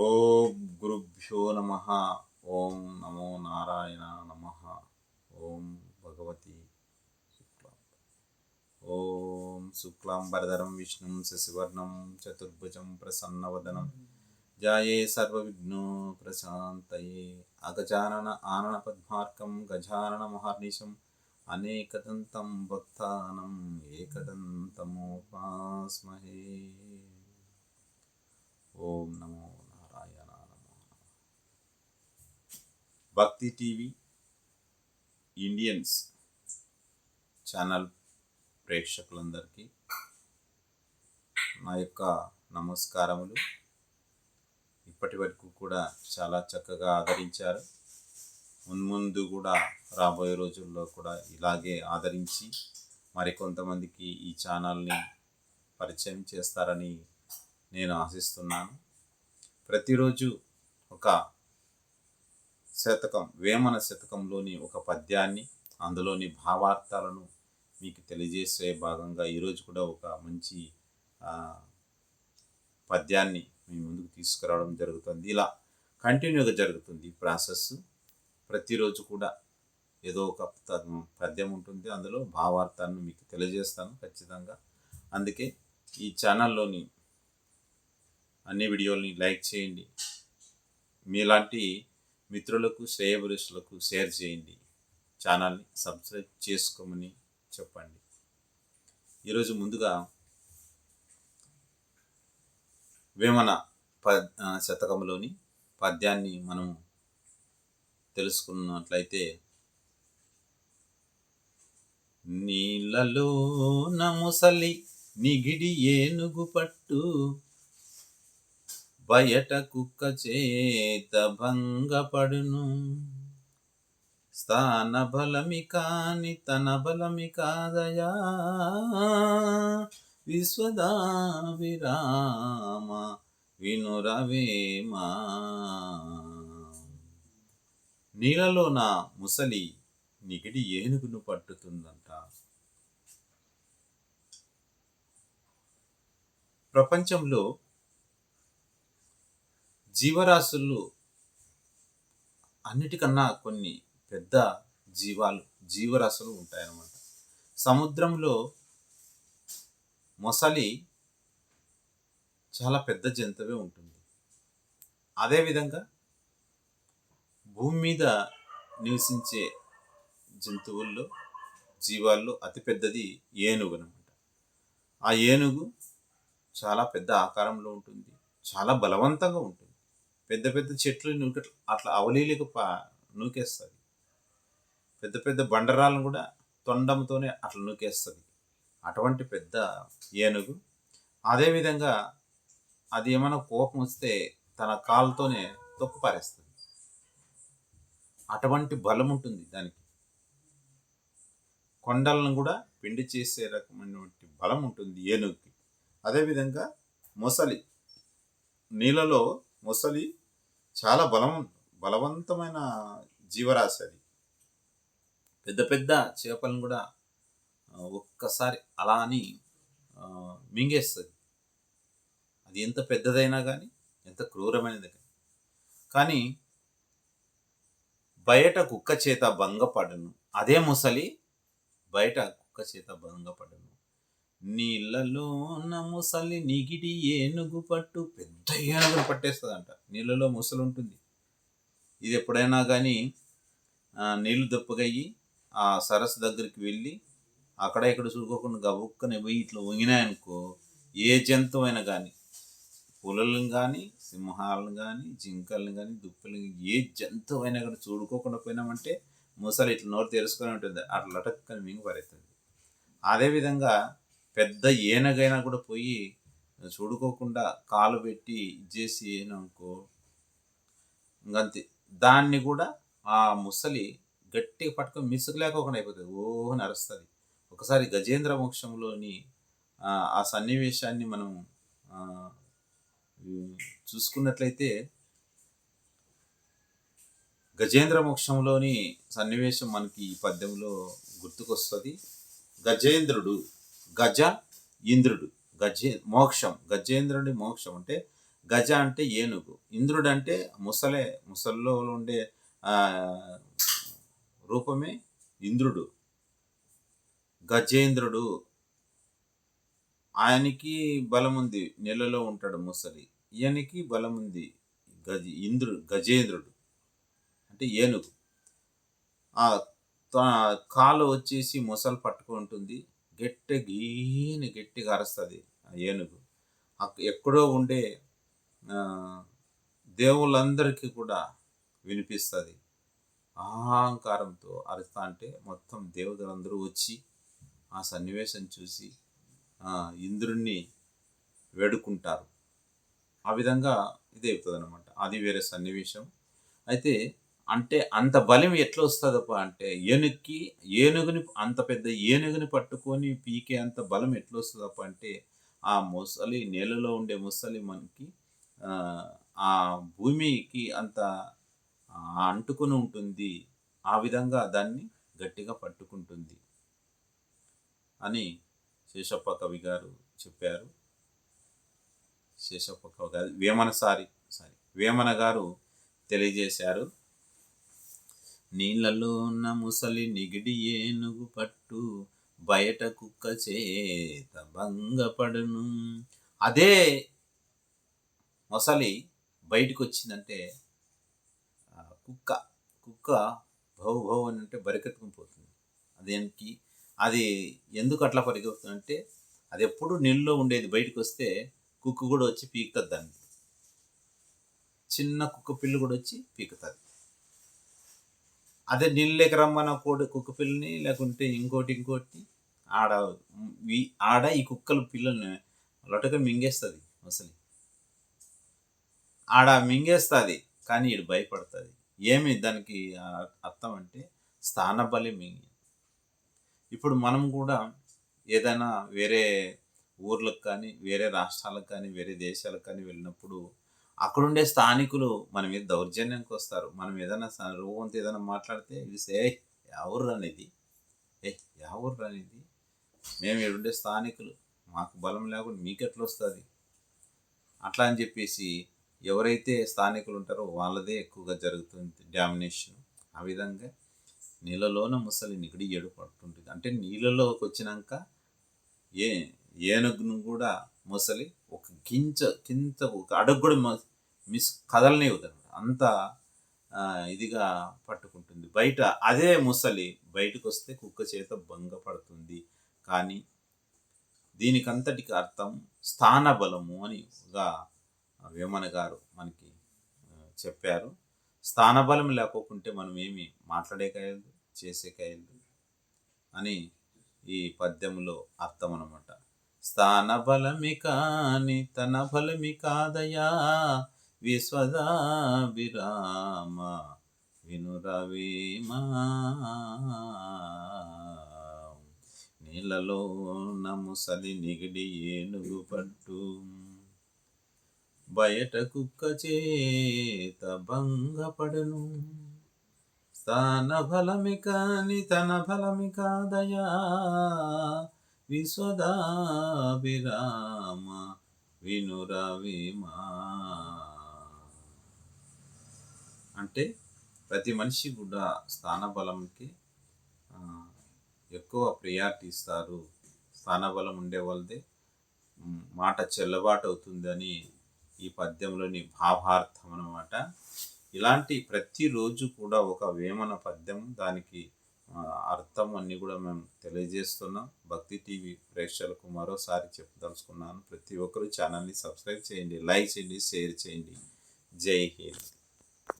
ఓం గురుభ్యో నమ. ఓం నమో నారాయణ నమ. ఓం భగవతి శుక్లాం. ఓం శుక్లాంబరధరం విష్ణుం శశివర్ణం చతుర్భుజం ప్రసన్నవదనం ధ్యాయే సర్వవిఘ్నో ప్రశాంతయే. అగజానన ఆనన పద్మార్కం గజానన మహర్నిశం అనేకదంతం భక్తానం ఏకదంతమోపాస్మహే. ఓం నమో నారాయణ నమః. భక్తి టీవీ ఇండియన్స్ ఛానల్ ప్రేక్షకులందరికీ నా యొక్క నమస్కారములు. ఇప్పటి వరకు కూడా చాలా చక్కగా ఆదరించారు. మున్ముందు కూడా రాబోయే రోజుల్లో కూడా ఇలాగే ఆదరించి మరికొంతమందికి ఈ ఛానల్ని పరిచయం చేస్తారని నేను ఆశిస్తున్నాను. ప్రతిరోజు ఒక శతకం, వేమన శతకంలోని ఒక పద్యాన్ని, అందులోని భావార్థాలను మీకు తెలియజేసే భాగంగా ఈరోజు కూడా ఒక మంచి పద్యాన్ని మీ ముందుకు తీసుకురావడం జరుగుతుంది. ఇలా కంటిన్యూగా జరుగుతుంది ప్రాసెస్. ప్రతిరోజు కూడా ఏదో ఒక పద్యం ఉంటుంది, అందులో భావార్థాన్ని మీకు తెలియజేస్తాను ఖచ్చితంగా. అందుకే ఈ ఛానల్లోని అన్ని వీడియోల్ని లైక్ చేయండి, మీలాంటి మిత్రులకు శ్రేయభిలాషులకు షేర్ చేయండి, ఛానల్ని సబ్స్క్రైబ్ చేసుకోమని చెప్పండి. ఈరోజు ముందుగా వేమన శతకంలోని పద్యాన్ని మనం తెలుసుకున్నట్లయితే, నీళ్ళలో నముసలి నిగిడి ఏనుగు పట్టు, బయట కుక్క చేత భంగపడును, స్థాన బలమి కాని తన బలమి కాదయా, విశ్వదాభిరామ వినురవేమా. నీళ్ళలో నా ముసలి నిగిడి ఏనుగును పట్టుతుందంట. ప్రపంచంలో జీవరాశులు అన్నిటికన్నా కొన్ని పెద్ద జీవరాశులు ఉంటాయన్నమాట. సముద్రంలో మొసలి చాలా పెద్ద జంతువే ఉంటుంది. అదేవిధంగా భూమి మీద నివసించే జంతువుల్లో, జీవాల్లో అతిపెద్దది ఏనుగు అనమాట. ఆ ఏనుగు చాలా పెద్ద ఆకారంలో ఉంటుంది, చాలా బలవంతంగా ఉంటుంది. పెద్ద పెద్ద చెట్లు అట్లా అవలీలకు నూకేస్తుంది. పెద్ద పెద్ద బండరాలను కూడా తొండంతోనే అట్లా నూకేస్తుంది. అటువంటి పెద్ద ఏనుగు. అదేవిధంగా అది ఏమైనా కోపం వస్తే తన కాలుతోనే తొక్కు పారేస్తుంది. అటువంటి బలం ఉంటుంది దానికి. కొండలను కూడా పిండి చేసే రకమైనటువంటి బలం ఉంటుంది ఏనుగుకి. అదేవిధంగా మొసలి, నీళ్ళలో మొసలి చాలా బలవంతమైన జీవరాశి. అది పెద్ద పెద్ద చేపలను కూడా ఒక్కసారి అలా అని మింగేస్తుంది. అది ఎంత పెద్దదైనా కానీ, ఎంత క్రూరమైనది కానీ. బయట కుక్క చేత భంగపడను, అదే ముసలి బయట కుక్క చేత భంగపడను. నీళ్ళలో ముసలి నిగిడి ఏనుగు పట్టు, పెద్ద ఏనుగును పట్టేస్తుందంట. నీళ్ళలో ముసలి ఉంటుంది. ఇది ఎప్పుడైనా కానీ నీళ్లు దప్పగయ్యి ఆ సరస్సు దగ్గరికి వెళ్ళి అక్కడ ఇక్కడ చూడుకోకుండా గబుక్కని పోయి ఇట్లా వంగినాయనుకో, ఏ జంతువు అయినా కానీ, పులులను కానీ, సింహాలను కానీ, జింకలను కానీ, దుప్పులను కానీ, ఏ జంతువు అయినా కానీ చూడుకోకుండా పోయినామంటే ముసలి ఇట్లా నోరు తెరుచుకొని ఉంటుంది, అట్లా లటక్కని మింగి పారేస్తుంది. అదేవిధంగా పెద్ద ఏనుగైనా కూడా పోయి చూడుకోకుండా కాలు పెట్టి ఇచ్చేసి ఏననుకో ఇంకంతే, దాన్ని కూడా ఆ ముసలి గట్టిగా పట్టుకొని మిసుకులేకోకుండా అయిపోతుంది. ఓహని అరుస్తుంది. ఒకసారి గజేంద్ర మోక్షంలోని ఆ సన్నివేశాన్ని మనం చూసుకున్నట్లయితే, గజేంద్ర మోక్షంలోని సన్నివేశం మనకి ఈ పద్యంలో గుర్తుకొస్తుంది. గజేంద్రుడు, గజ ఇంద్రుడు, మోక్షం, గజేంద్రుడి మోక్షం అంటే గజ అంటే ఏనుగు, ఇంద్రుడు అంటే ముసల్లో ఉండే రూపమే ఇంద్రుడు. గజేంద్రుడు, ఆయనకి బలం ఉంది, నెలలో ఉంటాడు ముసలి. ఈయనకి బలం ఉంది, గజేంద్రుడు అంటే ఏనుగు. ఆ కాలు వచ్చేసి మొసలు పట్టుకుంటుంది, గట్టిగా అరుస్తుంది ఆ ఏనుగు. ఎక్కడో ఉండే దేవుళ్ళందరికీ కూడా వినిపిస్తుంది. అహంకారంతో అరుస్తా అంటే మొత్తం దేవతలందరూ వచ్చి ఆ సన్నివేశం చూసి ఇంద్రుణ్ణి వేడుకుంటారు. ఆ విధంగా ఇది అవుతుంది అనమాట. అది వేరే సన్నివేశం. అయితే అంటే అంత బలం ఎట్లా వస్తుందప్ప అంటే ఏనుగుని అంత పెద్ద ఏనుగుని పట్టుకొని పీకే అంత బలం ఎట్లా వస్తుందప్ప అంటే ఆ ముసలి నేలలో ఉండే ముసలి మనకి ఆ భూమికి అంత అంటుకుని ఉంటుంది. ఆ విధంగా దాన్ని గట్టిగా పట్టుకుంటుంది అని శేషప్ప కవి గారు చెప్పారు. శేషప్ప కవి గారు వేమన గారు తెలియజేశారు. నీళ్ళలో ఉన్న ముసలి నిగిడి ఏనుగు పట్టు, బయట కుక్క చేత భంగపడును. అదే మొసలి బయటకు వచ్చిందంటే కుక్క భౌ అని అంటే బరికెత్తుకుని పోతుంది. అది ఎందుకు అట్లా పరిగెత్తుతుందంటే అది ఎప్పుడు నీళ్ళలో ఉండేది, బయటకు వస్తే కుక్క కూడా వచ్చి పీకుతుంది దాన్ని. చిన్న కుక్క పిల్లి కూడా వచ్చి పీకుతుంది. అదే నీళ్ళకి రమ్మన్న కుక్క పిల్లని లేకుంటే ఇంకోటి ఆడ ఈ కుక్కల పిల్లల్ని లొటక మింగేస్తుంది ముసలి. ఆడ మింగేస్తుంది కానీ ఈడు భయపడుతుంది. ఏమి దానికి అర్థం అంటే స్థానబలి మింగి. ఇప్పుడు మనం కూడా ఏదైనా వేరే ఊర్లకు కానీ, వేరే రాష్ట్రాలకు కానీ, వేరే దేశాలకు కానీ వెళ్ళినప్పుడు అక్కడుండే స్థానికులు మన మీద దౌర్జన్యానికి వస్తారు. మనం ఏదైనా రూపంతో ఏదైనా మాట్లాడితే ఇది ఎవరు అనేది మేము ఈడుండే స్థానికులు, మాకు బలం లేకుండా మీకెట్లా వస్తుంది అట్లా అని చెప్పేసి ఎవరైతే స్థానికులు ఉంటారో వాళ్ళదే ఎక్కువగా జరుగుతుంది డామినేషన్. ఆ విధంగా నీళ్ళలోన ముసలి నిగిడి ఏడు పడుతుంటుంది. అంటే నీళ్ళలోకి వచ్చినాక ఏనుగును కూడా ముసలి కింద ఒక అడుగు కూడా కదలనివ్వదు. అంత ఇదిగా పట్టుకుంటుంది. బయట అదే ముసలి బయటకు వస్తే కుక్క చేత భంగపడుతుంది. కానీ దీనికంతటికి అర్థం స్థానబలము అని వేమన గారు మనకి చెప్పారు. స్థానబలం లేకోకుంటే మనం ఏమి మాట్లాడేకాయలు, చేసేకాయలు అని ఈ పద్యంలో అర్థం అన్నమాట. స్థానబలమి కాని తన బలమి కాదయా, విశ్వదాభిరామ వినురవేమా. నీళ్ళలో ముసలి నిగిడి ఏనుగు పట్టు, బయట కుక్క చేత భంగపడను. స్థాన బలమి కాని తన బలమి కాదయా, విశ్వదాభిరామ వినురవేమా. అంటే ప్రతి మనిషి కూడా స్థానబలంకి ఎక్కువ ప్రియారిటీ ఇస్తారు. స్థానబలం ఉండే వాళ్ళదే మాట చెల్లబాటు అవుతుందని ఈ పద్యంలోని భావార్థం అన్నమాట. ఇలాంటి ప్రతిరోజు కూడా ఒక వేమన పద్యం, దానికి అర్థం అన్నీ కూడా మేము తెలియజేస్తున్నాం. భక్తి టీవీ ప్రేక్షకులకు మరోసారి చెప్పదలుచుకున్నాను. ప్రతి ఒక్కరూ ఛానల్ని సబ్స్క్రైబ్ చేయండి, లైక్ చేయండి, షేర్ చేయండి. జై హింద్.